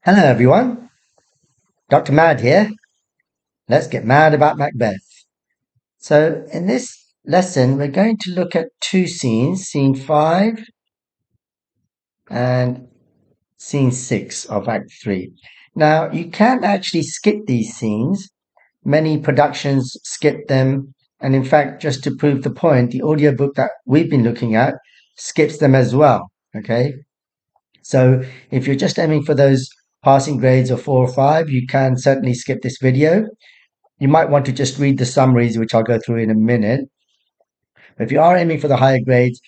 Hello, everyone. Dr. Mad here. Let's get mad about Macbeth. So, in this lesson, we're going to look at two scenes, scene 5 and scene 6 of Act 3. Now, you can actually skip these scenes. Many productions skip them. And in fact, just to prove the point, the audiobook that we've been looking at skips them as well. Okay. So, if you're just aiming for those passing grades of 4 or 5, you can certainly skip this video. You might want to just read the summaries, which I'll go through in a minute. If you are aiming for the higher grades,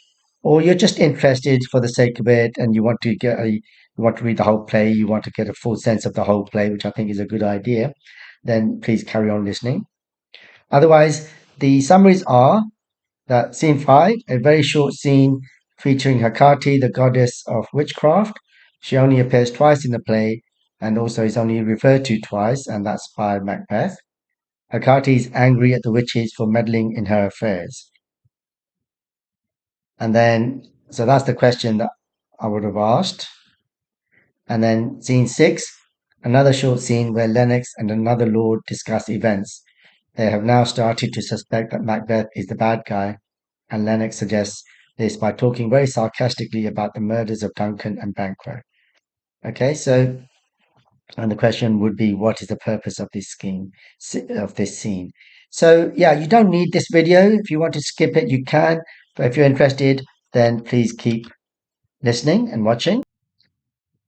or you're just interested for the sake of it, and you want to read the whole play, you want to get a full sense of the whole play, which I think is a good idea, then please carry on listening. Otherwise, the summaries are that scene 5, a very short scene featuring Hecate, the goddess of witchcraft. She only appears twice in the play, and also is only referred to twice, and that's by Macbeth. Hecate is angry at the witches for meddling in her affairs. And then, so that's the question that I would have asked. And then, scene 6, another short scene where Lennox and another lord discuss events. They have now started to suspect that Macbeth is the bad guy, and Lennox suggests this by talking very sarcastically about the murders of Duncan and Banquo. Okay, so and the question would be, what is the purpose of this of this scene? So yeah, you don't need this video. If you want to skip it, you can. But if you're interested, then please keep listening and watching.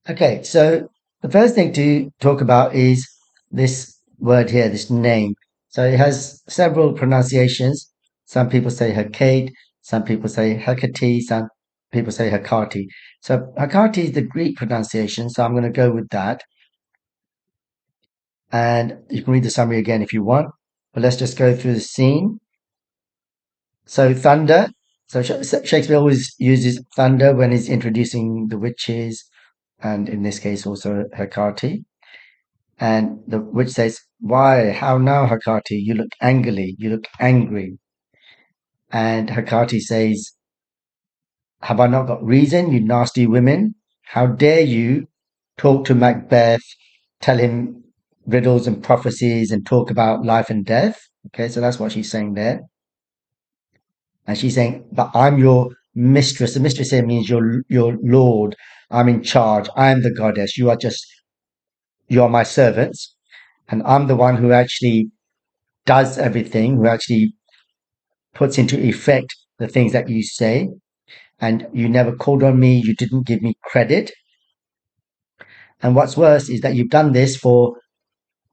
Okay, so the first thing to talk about is this word here, this name. So it has several pronunciations. Some people say Hecate, some people say Hecate, some people say Hecate. So Hecate is the Greek pronunciation, so I'm going to go with that. And you can read the summary again if you want, but let's just go through the scene. So thunder. So Shakespeare always uses thunder when he's introducing the witches, and in this case also Hecate. And the witch says, "Why? How now, Hecate? You look angrily. You look angry." And Hecate says, "Have I not got reason, you nasty women? How dare you talk to Macbeth, tell him riddles and prophecies and talk about life and death?" Okay, so that's what she's saying there. And she's saying, "But I'm your mistress." The mistress here means your lord. I'm in charge. I'm the goddess. You are my servants. And I'm the one who actually does everything, who actually puts into effect the things that you say. And you never called on me. You didn't give me credit. And what's worse is that you've done this for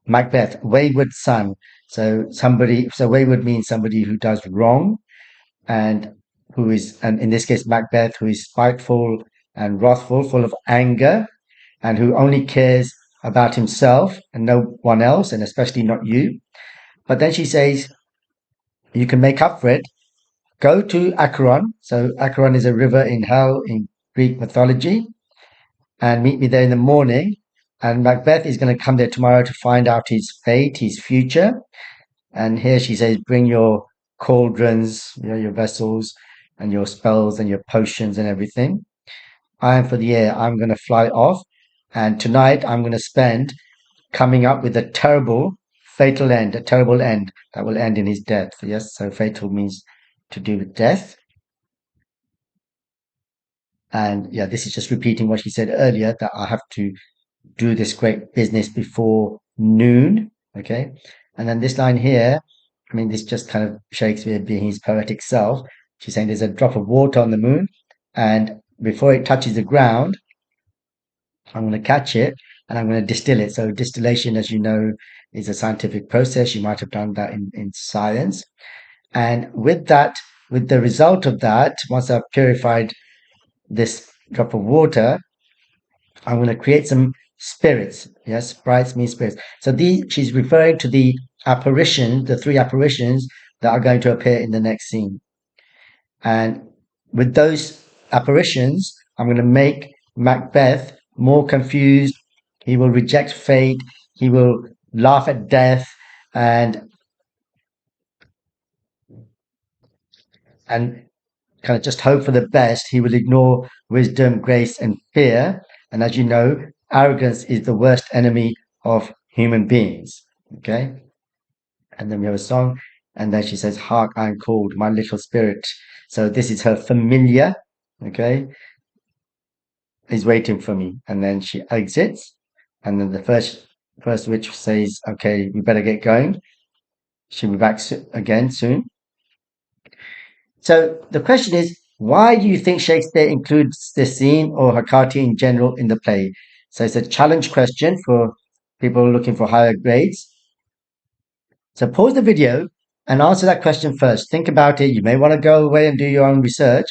Macbeth, wayward son. So wayward means somebody who does wrong, and and in this case, Macbeth, who is spiteful and wrathful, full of anger, and who only cares about himself and no one else, and especially not you. But then she says, you can make up for it. Go to Acheron. So Acheron is a river in hell in Greek mythology, and meet me there in the morning. And Macbeth is going to come there tomorrow to find out his fate, his future. And here she says, bring your cauldrons, your vessels, and your spells and your potions and everything. I am for the air. I'm going to fly off. And tonight I'm going to spend coming up with a terrible end that will end in his death. Yes, so fatal means to do with death. And yeah, this is just repeating what she said earlier, that I have to do this great business before noon. Okay. And then this line here, I mean, this just kind of Shakespeare being his poetic self. She's saying there's a drop of water on the moon, and before it touches the ground, I'm going to catch it and I'm going to distill it. So distillation, as you know, is a scientific process. You might have done that in science. And with that, with the result of that, once I've purified this drop of water, I'm going to create some spirits. Yes, sprites mean spirits. So she's referring to the apparitions, the three apparitions that are going to appear in the next scene. And with those apparitions, I'm going to make Macbeth more confused. He will reject fate. He will laugh at death, and and kind of just hope for the best. He will ignore wisdom, grace, and fear. And as you know, arrogance is the worst enemy of human beings. Okay. And then we have a song, and then she says, "Hark, I'm called, my little spirit." So this is her familiar, okay, is waiting for me. And then she exits, and then the first witch says, "Okay, we better get going. She'll be back again soon." So the question is, why do you think Shakespeare includes this scene or Hecate in general in the play? So it's a challenge question for people looking for higher grades. So pause the video and answer that question first. Think about it. You may want to go away and do your own research.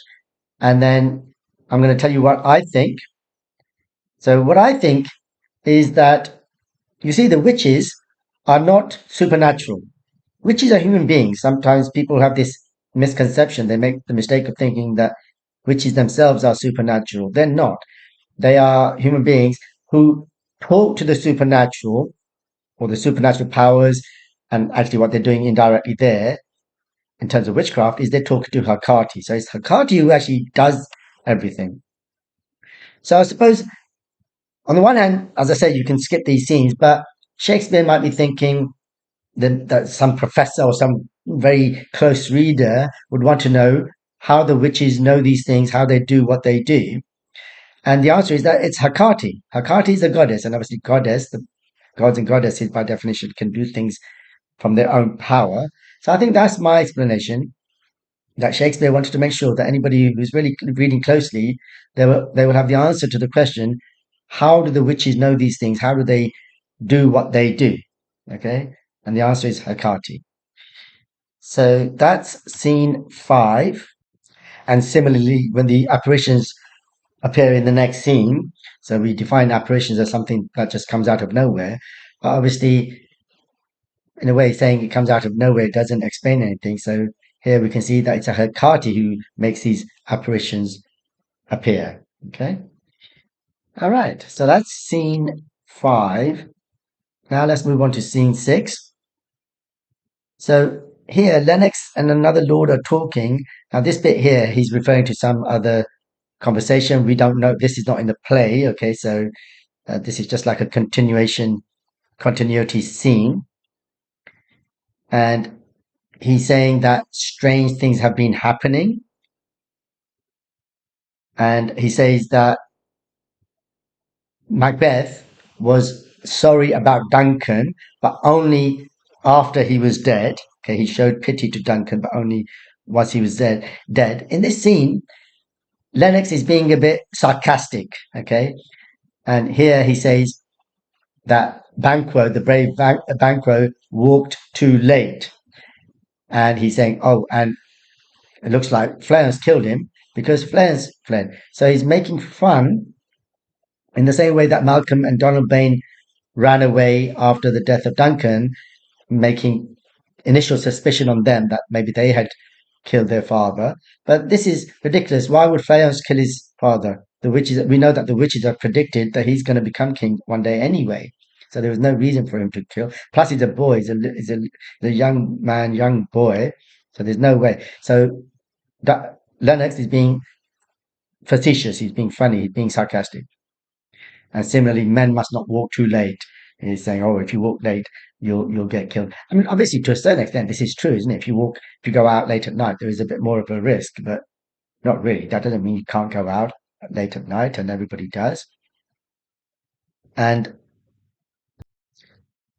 And then I'm going to tell you what I think. So what I think is that, you see, the witches are not supernatural. Witches are human beings. Sometimes people have this misconception. They make the mistake of thinking that witches themselves are supernatural. They're not. They are human beings who talk to the supernatural or the supernatural powers. And actually, what they're doing indirectly there in terms of witchcraft is they're talking to Hecate. So it's Hecate who actually does everything. So I suppose on the one hand, as I said, you can skip these scenes, but Shakespeare might be thinking that some professor or some very close reader would want to know how the witches know these things, how they do what they do. And the answer is that it's Hecate. Hecate is a goddess, and obviously goddess, the gods and goddesses by definition can do things from their own power. So I think that's my explanation, that Shakespeare wanted to make sure that anybody who's really reading closely, they will have the answer to the question, how do the witches know these things? How do they do what they do? Okay, and the answer is Hecate. So that's scene 5. And similarly, when the apparitions appear in the next scene, so we define apparitions as something that just comes out of nowhere. But obviously, in a way, saying it comes out of nowhere doesn't explain anything. So here we can see that it's a Hecate who makes these apparitions appear. Okay. All right. So that's scene 5. Now let's move on to scene 6. So here, Lennox and another lord are talking. Now, this bit here, he's referring to some other conversation. We don't know. This is not in the play. Okay. So this is just like a continuity scene. And he's saying that strange things have been happening. And he says that Macbeth was sorry about Duncan, but only after he was dead. Okay, he showed pity to Duncan, but only once he was dead. In this scene, Lennox is being a bit sarcastic. Okay, and here he says that Banquo, the brave Banquo, walked too late, and he's saying, "Oh, and it looks like Fleance killed him because Fleance fled." So he's making fun in the same way that Malcolm and Donald Bain ran away after the death of Duncan, making initial suspicion on them that maybe they had killed their father. But this is ridiculous. Why would Fleance kill his father? The witches, we know that the witches have predicted that he's going to become king one day anyway. So there was no reason for him to kill. Plus, he's a boy. He's a young man, young boy. So there's no way. So that Lennox is being facetious. He's being funny. He's being sarcastic. And similarly, men must not walk too late. He's saying, "Oh, if you walk late, you'll get killed." I mean, obviously, to a certain extent, this is true, isn't it? If you go out late at night, there is a bit more of a risk, but not really. That doesn't mean you can't go out late at night, and everybody does. And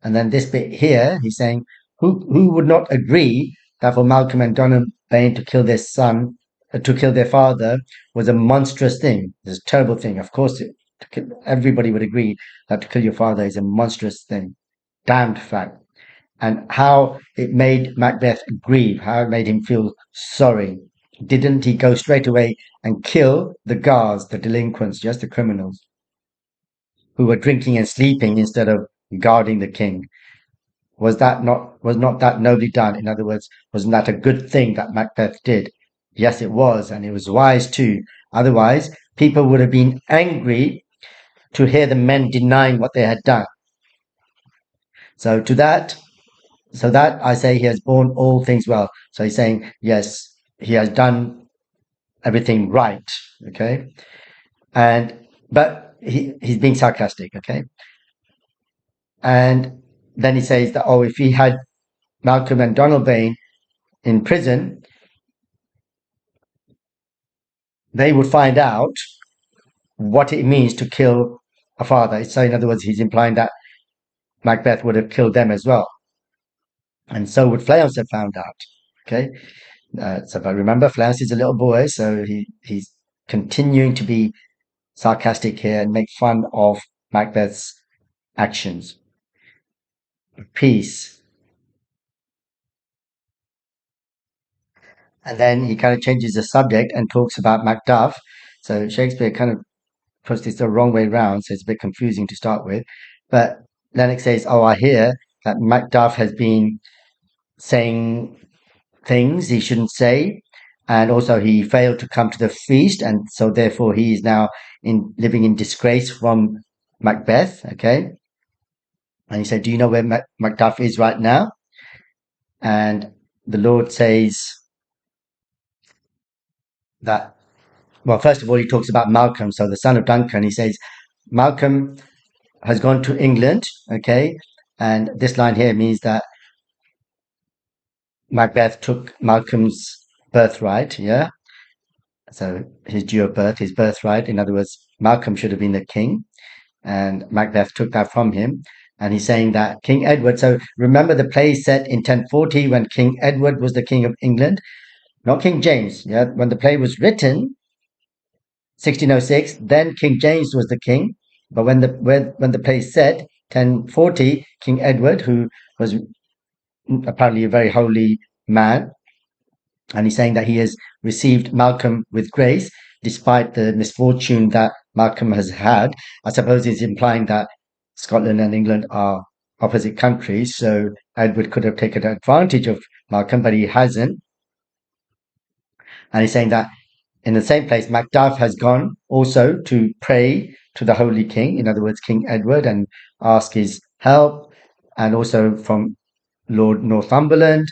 and then this bit here, he's saying, who would not agree that for Malcolm and Donald Bain to kill their son, to kill their father, was a monstrous thing. It's a terrible thing. Of course, everybody would agree that to kill your father is a monstrous thing. Damned fact. And how it made Macbeth grieve, how it made him feel sorry. Didn't he go straight away and kill the guards, the delinquents, just the criminals, who were drinking and sleeping instead of guarding the king? Was not that nobly done? In other words, wasn't that a good thing that Macbeth did? Yes, it was, and it was wise too. Otherwise, people would have been angry to hear the men denying what they had done. So to that, so that I say he has borne all things well. So he's saying, yes, he has done everything right. Okay. And but he's being sarcastic, okay? And then he says that, oh, if he had Malcolm and Donalbain in prison, they would find out what it means to kill a father. So, in other words, he's implying that Macbeth would have killed them as well. And so would Fleance have found out. Okay. So, if I remember, Fleance is a little boy, so he's continuing to be sarcastic here and make fun of Macbeth's actions. Peace. And then he kind of changes the subject and talks about Macduff. So Shakespeare kind of puts this the wrong way round, so it's a bit confusing to start with. But Lennox says, "Oh, I hear that Macduff has been saying things he shouldn't say, and also he failed to come to the feast, and so therefore he is now in living in disgrace from Macbeth." Okay, and he said, "Do you know where Macduff is right now?" And the Lord says that. Well, first of all, he talks about Malcolm, so the son of Duncan. He says, Malcolm has gone to England, okay? And this line here means that Macbeth took Malcolm's birthright, yeah? So his due of birth, his birthright. In other words, Malcolm should have been the king, and Macbeth took that from him. And he's saying that King Edward, so remember the play is set in 1040 when King Edward was the king of England, not King James, yeah? When the play was written, 1606, then King James was the king. But when the play is set, 1040, King Edward, who was apparently a very holy man, and he's saying that he has received Malcolm with grace, despite the misfortune that Malcolm has had. I suppose he's implying that Scotland and England are opposite countries, so Edward could have taken advantage of Malcolm, but he hasn't. And he's saying that in the same place, Macduff has gone also to pray to the Holy King, in other words, King Edward, and ask his help, and also from Lord Northumberland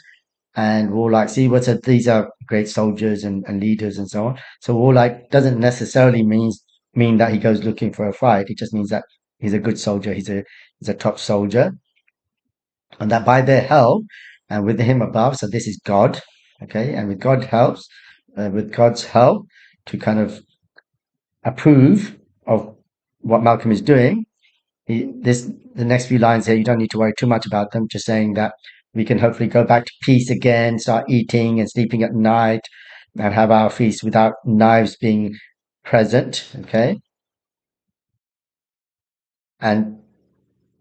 and Warlike Seward. So these are great soldiers and leaders and so on. So Warlike doesn't necessarily mean that he goes looking for a fight. It just means that he's a good soldier. He's a top soldier, and that by their help and with him above. So this is God, okay, and with God's help to kind of approve of what Malcolm is doing. The next few lines here, you don't need to worry too much about them. Just saying that we can hopefully go back to peace again, start eating and sleeping at night, and have our feast without knives being present. Okay, and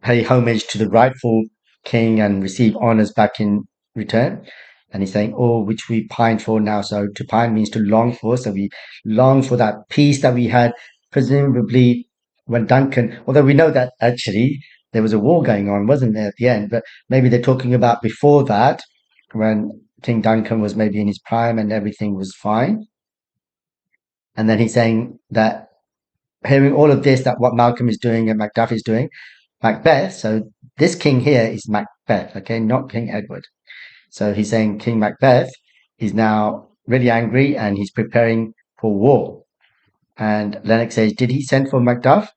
pay homage to the rightful king and receive honors back in return. And he's saying, "Oh, which we pine for now." So to pine means to long for. So we long for that peace that we had, presumably when Duncan, although we know that actually there was a war going on, wasn't there, at the end? But maybe they're talking about before that, when King Duncan was maybe in his prime and everything was fine. And then he's saying that hearing all of this, that what Malcolm is doing and Macduff is doing, Macbeth, so this king here is Macbeth, okay, not King Edward. So he's saying King Macbeth is now really angry and he's preparing for war. And Lennox says, "Did he send for Macduff?"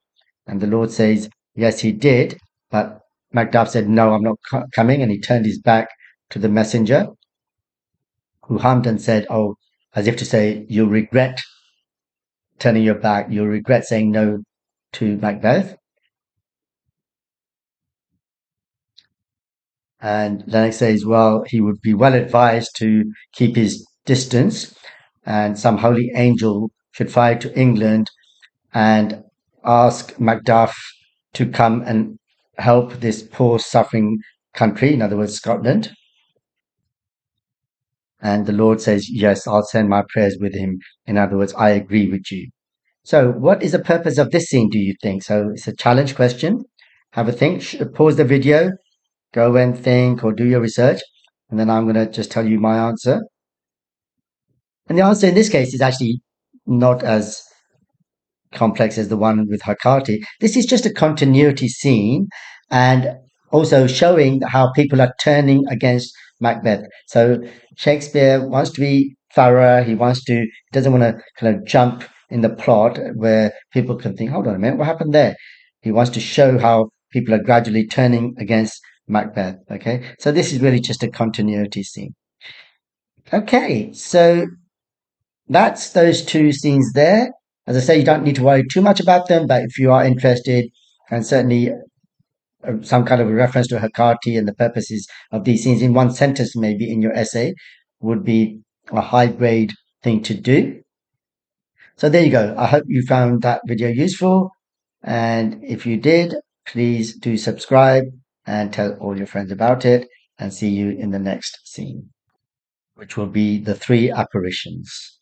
And the Lord says, "Yes, he did." But Macduff said, "No, I'm not coming." And he turned his back to the messenger, who hummed and said, "Oh," as if to say, "You'll regret turning your back. You'll regret saying no to Macbeth." And Lennox says, well, he would be well advised to keep his distance, and some holy angel should fly to England and ask Macduff to come and help this poor suffering country, in other words, Scotland. And the Lord says, yes, I'll send my prayers with him. In other words, I agree with you. So, what is the purpose of this scene, do you think? So, it's a challenge question. Have a think, pause the video, go and think or do your research, and then I'm going to just tell you my answer. And the answer in this case is actually not as complex as the one with Hecate. This is just a continuity scene and also showing how people are turning against Macbeth. So Shakespeare wants to be thorough. He doesn't want to kind of jump in the plot where people can think, hold on a minute, what happened there? He wants to show how people are gradually turning against Macbeth. Okay, so this is really just a continuity scene. Okay, so that's those two scenes there. As I say, you don't need to worry too much about them, but if you are interested, and certainly some kind of a reference to Hecate and the purposes of these scenes in one sentence, maybe in your essay, would be a high grade thing to do. So there you go. I hope you found that video useful. And if you did, please do subscribe and tell all your friends about it. And see you in the next scene, which will be the three apparitions.